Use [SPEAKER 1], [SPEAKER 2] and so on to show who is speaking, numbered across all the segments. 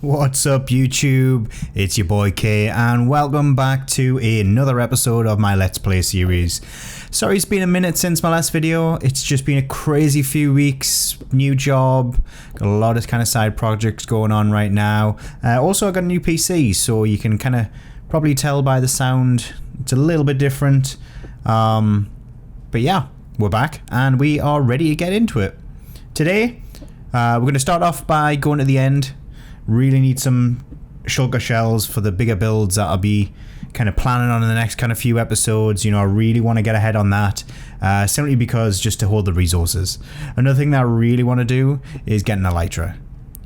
[SPEAKER 1] What's up YouTube? It's your boy K and welcome back to another episode of my Let's Play series. Sorry it's been a minute since my last video. It's just been a crazy few weeks, new job, got a lot of kind of side projects going on right now. Also I got a new PC, so you can kind of probably tell by the sound it's a little bit different. But yeah, we're back and we are ready to get into it. Today we're going to start off by going to the end. Really need some shulker shells for the bigger builds that I'll be kind of planning on in the next kind of few episodes. You know, I really want to get ahead on that, simply because just to hold the resources. Another thing that I really want to do is get an Elytra.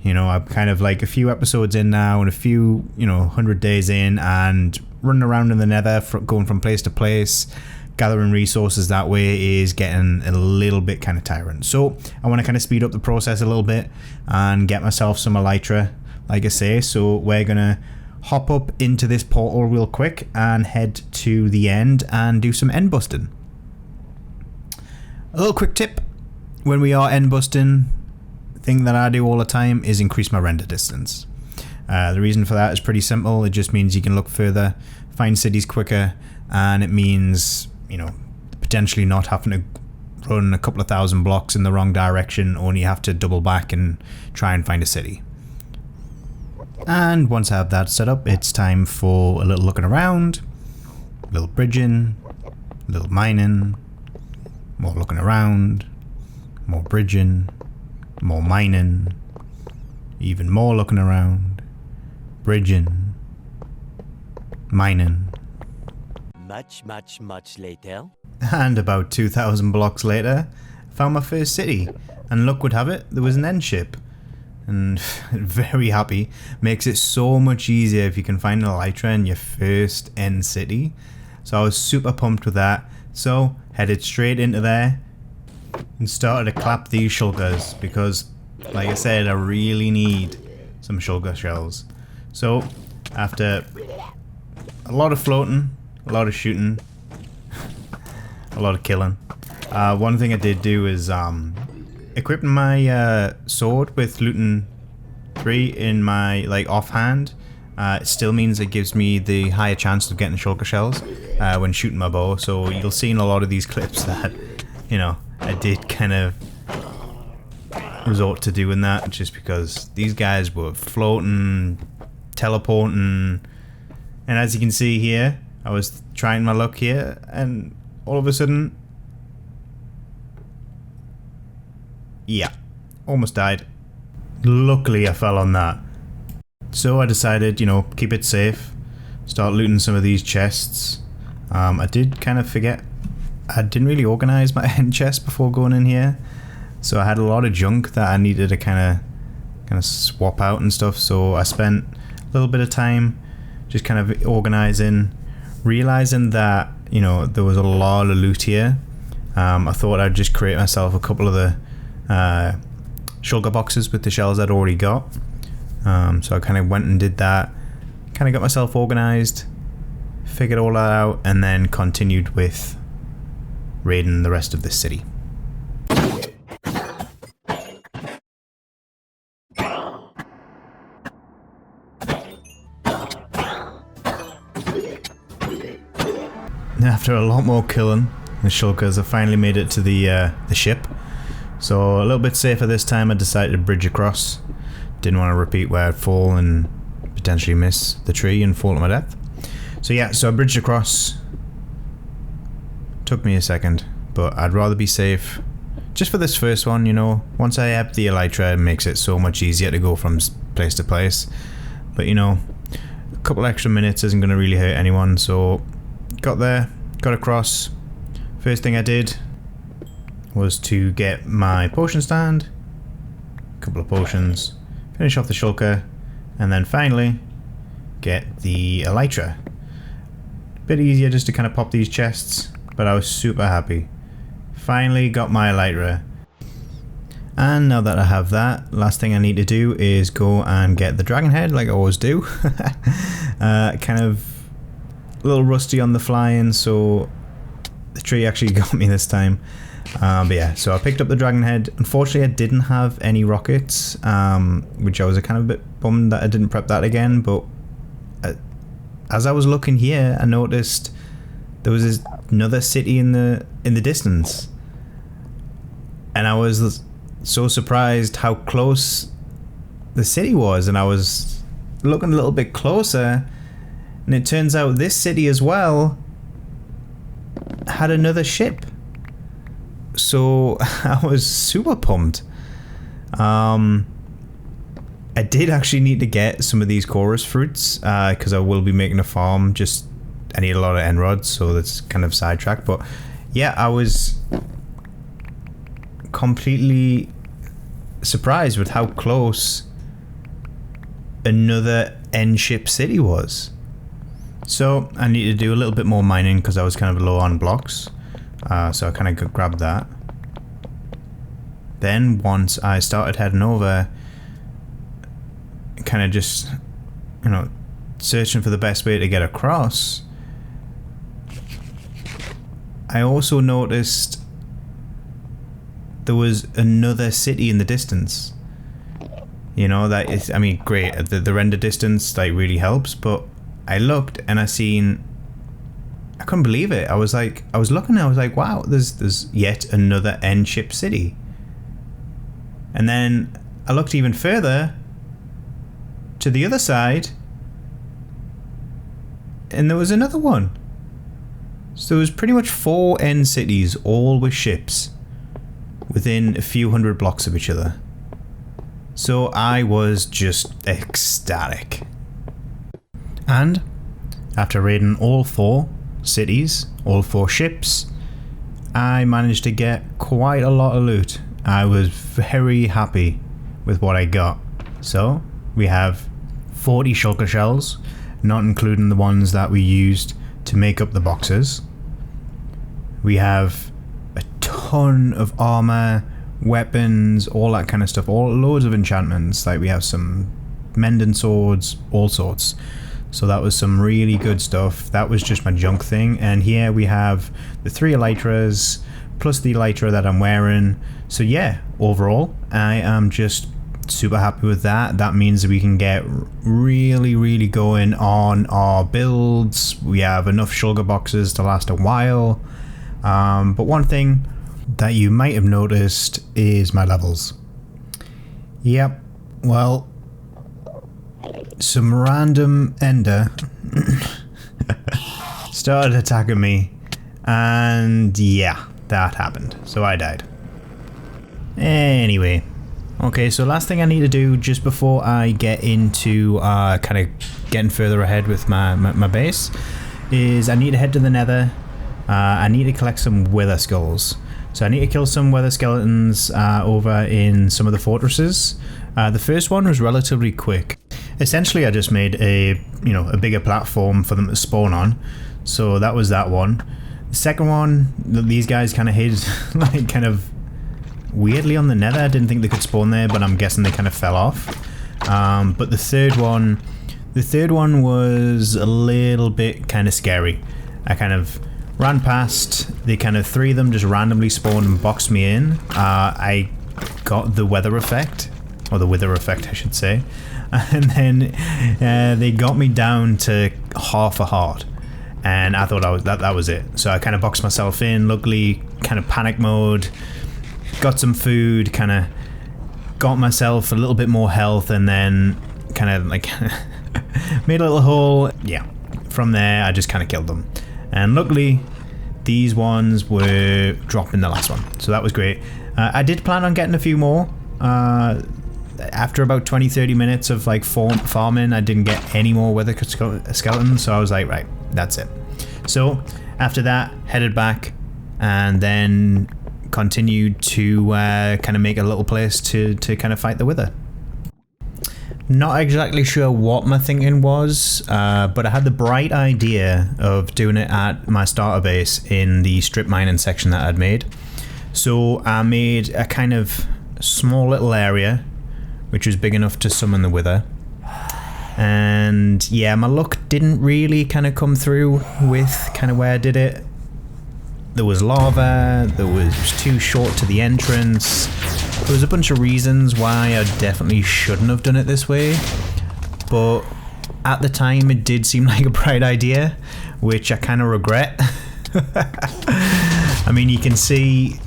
[SPEAKER 1] You know, I'm kind of like a few episodes in now and a few, 100 days in and running around in the nether, going from place to place, gathering resources that way is getting a little bit kind of tiring. So I want to kind of speed up the process a little bit and get myself some Elytra. Like I say, so we're gonna hop up into this portal real quick and head to the end and do some end busting. A little quick tip: when we are end busting, the thing that I do all the time is increase my render distance. The reason for that is pretty simple. It just means you can look further, find cities quicker, and it means, potentially not having to run a couple of thousand blocks in the wrong direction, only have to double back and try and find a city. And once I have that set up, it's time for a little looking around, a little bridging, a little mining, more looking around, more bridging, more mining, even more looking around, bridging, mining.
[SPEAKER 2] Much later.
[SPEAKER 1] And about 2,000 blocks later, I found my first city, and luck would have it, there was an end ship. And very happy. Makes it so much easier if you can find an Elytra in your first end city. So I was super pumped with that. So headed straight into there and started to clap these shulkers because, like I said, I really need some shulker shells. So after a lot of floating, a lot of shooting, a lot of killing, one thing I did do is equipping my sword with looting 3 in my offhand. It still means it gives me the higher chance of getting shulker shells when shooting my bow. So you'll see in a lot of these clips that I did kind of resort to doing that just because these guys were floating, teleporting, and as you can see here, I was trying my luck here and all of a sudden, yeah, almost died. Luckily I fell on that. So I decided, keep it safe, start looting some of these chests. I did kind of forget, I didn't really organize my end chest before going in here. So I had a lot of junk that I needed to kind of swap out and stuff. So I spent a little bit of time just kind of organizing, realizing that, there was a lot of loot here. I thought I'd just create myself a couple of the shulker boxes with the shells I'd already got. So I kind of went and did that, kind of got myself organized, figured all that out, and then continued with raiding the rest of the city. After a lot more killing, the shulkers have finally made it to the ship. So a little bit safer this time, I decided to bridge across. Didn't want to repeat where I'd fall and potentially miss the tree and fall to my death. So yeah, so I bridged across. Took me a second, but I'd rather be safe. Just for this first one, once I have the Elytra, it makes it so much easier to go from place to place. But a couple extra minutes isn't going to really hurt anyone, so got there, got across. First thing I did was to get my potion stand, a couple of potions, finish off the shulker, and then finally get the Elytra. Bit easier just to kind of pop these chests, but I was super happy. Finally got my Elytra. And now that I have that, last thing I need to do is go and get the dragon head like I always do. Kind of a little rusty on the flying, so the tree actually got me this time. But yeah, so I picked up the dragon head. Unfortunately, I didn't have any rockets, which I was kind of a bit bummed that I didn't prep that again. But as I was looking here, I noticed there was another city in the distance, and I was so surprised how close the city was. And I was looking a little bit closer, and it turns out this city as well had another ship. So I was super pumped. I did actually need to get some of these chorus fruits because I will be making a farm. Just I need a lot of end rods, so that's kind of sidetracked. But yeah, I was completely surprised with how close another end ship city was. So I need to do a little bit more mining because I was kind of low on blocks. So I kind of grabbed that. Then once I started heading over, kind of just, you know, searching for the best way to get across, I also noticed there was another city in the distance. You know, that is, I mean, great, the render distance like really helps, but I looked and I seen, I couldn't believe it. I was like, I was looking and I was like, wow, there's yet another end ship city. And then I looked even further to the other side and there was another one. So there was pretty much 4 end cities, all with ships, within a few hundred blocks of each other. So I was just ecstatic. And after raiding all 4 cities, all 4 ships, I managed to get quite a lot of loot. I was very happy with what I got. So we have 40 shulker shells, not including the ones that we used to make up the boxes. We have a ton of armor, weapons, all that kind of stuff, loads of enchantments. Like we have some mending swords, all sorts. So that was some really good stuff. That was just my junk thing. And here we have the 3 Elytras plus the Elytra that I'm wearing. So yeah, overall, I am just super happy with that. That means that we can get really going on our builds. We have enough shulker boxes to last a while. But one thing that you might have noticed is my levels. Yep, well, some random ender started attacking me, and yeah, that happened. So I died. Anyway, okay, so last thing I need to do just before I get into kind of getting further ahead with my base is I need to head to the nether. I need to collect some wither skulls. So I need to kill some wither skeletons over in some of the fortresses. The first one was relatively quick. Essentially, I just made a bigger platform for them to spawn on. So that was that one. The second one, these guys kind of hid like kind of weirdly on the nether. I didn't think they could spawn there, but I'm guessing they kind of fell off. But the third one was a little bit kind of scary. I kind of ran past, they kind of 3 of them just randomly spawned and boxed me in. I got the weather effect, or the wither effect I should say, and then they got me down to half a heart, and I thought that was it. So I kind of boxed myself in, luckily kind of panic mode, got some food, kind of got myself a little bit more health, and then kind of like made a little hole. Yeah, from there I just kind of killed them. And luckily, these ones were dropping the last one. So that was great. I did plan on getting a few more. After about 20-30 minutes of like farming, I didn't get any more wither skeletons. So I was like, right, that's it. So after that, headed back and then continued to kind of make a little place to kind of fight the wither. Not exactly sure what my thinking was, but I had the bright idea of doing it at my starter base in the strip mining section that I'd made. So I made a kind of small little area, which was big enough to summon the wither. And yeah, my luck didn't really kind of come through with kind of where I did it. there was lava, it was too short to the entrance. There was a bunch of reasons why I definitely shouldn't have done it this way, but at the time it did seem like a bright idea, which I kind of regret. I mean, you can see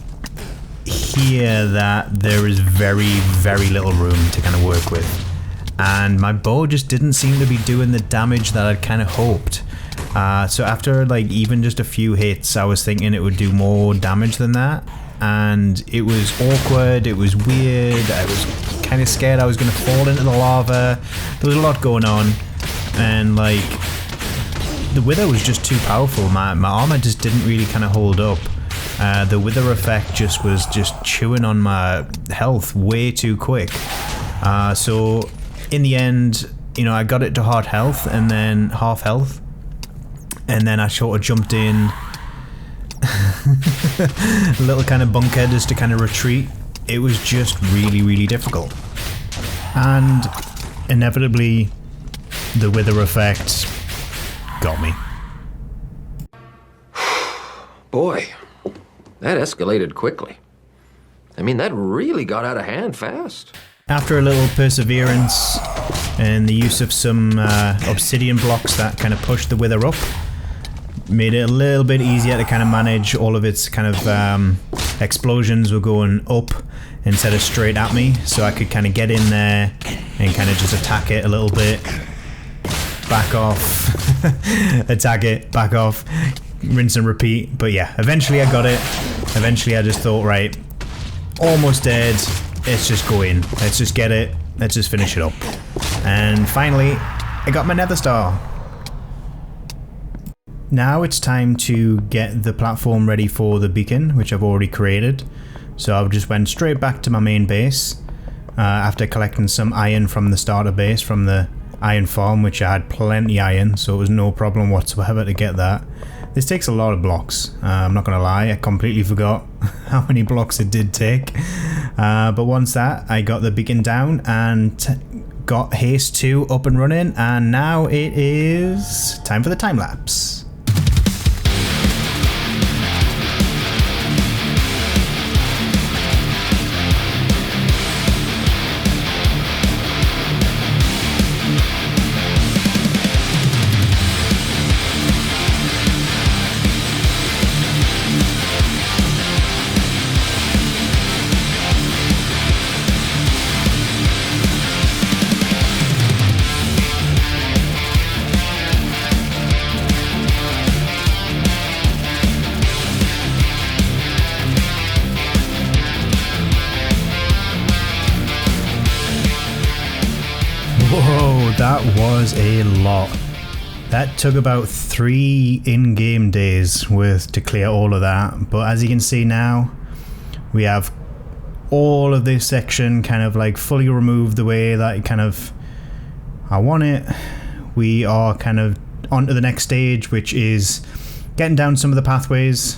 [SPEAKER 1] here that there is very little room to kind of work with, and my bow just didn't seem to be doing the damage that I'd kind of hoped. So after like even just a few hits, I was thinking it would do more damage than that, and it was awkward, it was weird, I was kind of scared I was going to fall into the lava. There was a lot going on, and like the wither was just too powerful. My armor just didn't really kind of hold up. The wither effect was just chewing on my health way too quick. So in the end, you know, I got it to hard health and then half health, and then I sort of jumped in a little kind of bunker just to kind of retreat. It was just really difficult, and inevitably the wither effect got me.
[SPEAKER 2] Boy, that escalated quickly. I mean, that really got out of hand fast.
[SPEAKER 1] After a little perseverance and the use of some obsidian blocks that kind of pushed the wither up, made it a little bit easier to kind of manage. All of its kind of explosions were going up instead of straight at me, so I could kind of get in there and kind of just attack it a little bit, back off, attack it, back off, rinse and repeat. But yeah, eventually I got it. Eventually I just thought, right, almost dead, let's just go in, let's just get it, let's just finish it up. And finally I got my nether star. Now it's time to get the platform ready for the beacon, which I've already created. So I just went straight back to my main base after collecting some iron from the starter base, from the iron farm, which I had plenty iron, so it was no problem whatsoever to get that. This takes a lot of blocks, I'm not gonna lie, I completely forgot how many blocks it did take. But once that, I got the beacon down and got haste 2 up and running, and now it is time for the time lapse. Whoa, that was a lot. That took about 3 in-game days worth to clear all of that, but as you can see now, we have all of this section kind of like fully removed the way that I want it. We are kind of on to the next stage, which is getting down some of the pathways.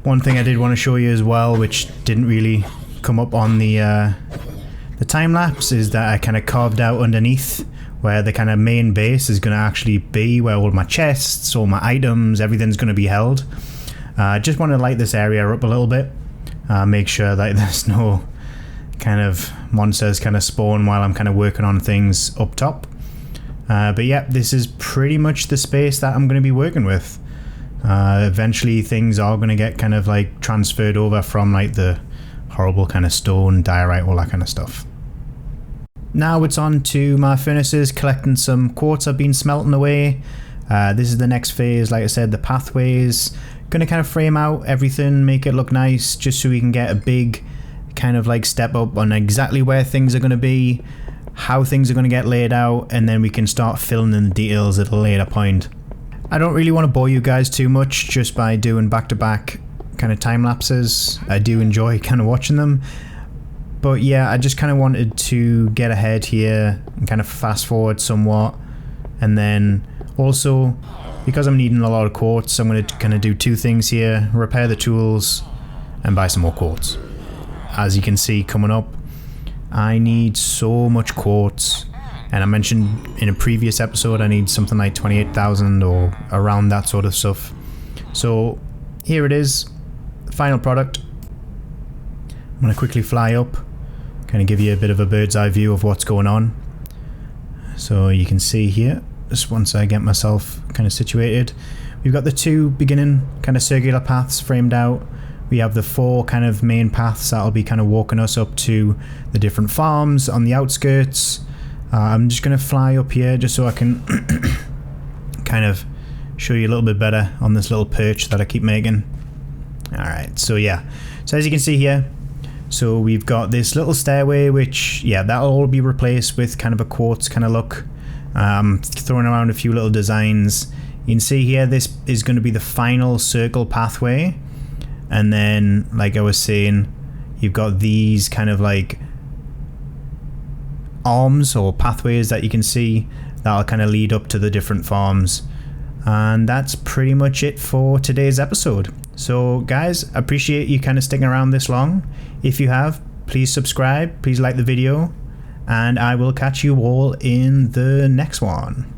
[SPEAKER 1] One thing I did want to show you as well, which didn't really come up on the time lapse, is that I kind of carved out underneath where the kind of main base is going to actually be, where all my chests, all my items, everything's going to be held. I just want to light this area up a little bit, make sure that there's no kind of monsters kind of spawn while I'm kind of working on things up top. But yeah, this is pretty much the space that I'm going to be working with. Eventually things are going to get kind of like transferred over from like the horrible kind of stone, diorite, all that kind of stuff. Now it's on to my furnaces, collecting some quartz I've been smelting away. This is the next phase, like I said, the pathways. Gonna kind of frame out everything, make it look nice, just so we can get a big kind of like step up on exactly where things are gonna be, how things are gonna get laid out, and then we can start filling in the details at a later point. I don't really want to bore you guys too much just by doing back-to-back kind of time lapses. I do enjoy kind of watching them, but yeah, I just kind of wanted to get ahead here and kind of fast forward somewhat, and then also because I'm needing a lot of quartz, I'm going to kind of do 2 things here: repair the tools and buy some more quartz. As you can see coming up, I need so much quartz, and I mentioned in a previous episode I need something like 28,000 or around that sort of stuff. So here it is. final product. I'm going to quickly fly up, kind of give you a bit of a bird's eye view of what's going on. So you can see here, just once I get myself kind of situated, we've got the 2 beginning kind of circular paths framed out. We have the 4 kind of main paths that'll be kind of walking us up to the different farms on the outskirts. I'm just going to fly up here just so I can kind of show you a little bit better on this little perch that I keep making. Alright, so yeah. So as you can see here, so we've got this little stairway, which, yeah, that'll all be replaced with kind of a quartz kind of look. Throwing around a few little designs. You can see here, this is going to be the final circle pathway. And then, like I was saying, you've got these kind of like arms or pathways that you can see that'll kind of lead up to the different farms. And that's pretty much it for today's episode. So guys, appreciate you kind of sticking around this long. If you have, please subscribe, please like the video, and I will catch you all in the next one.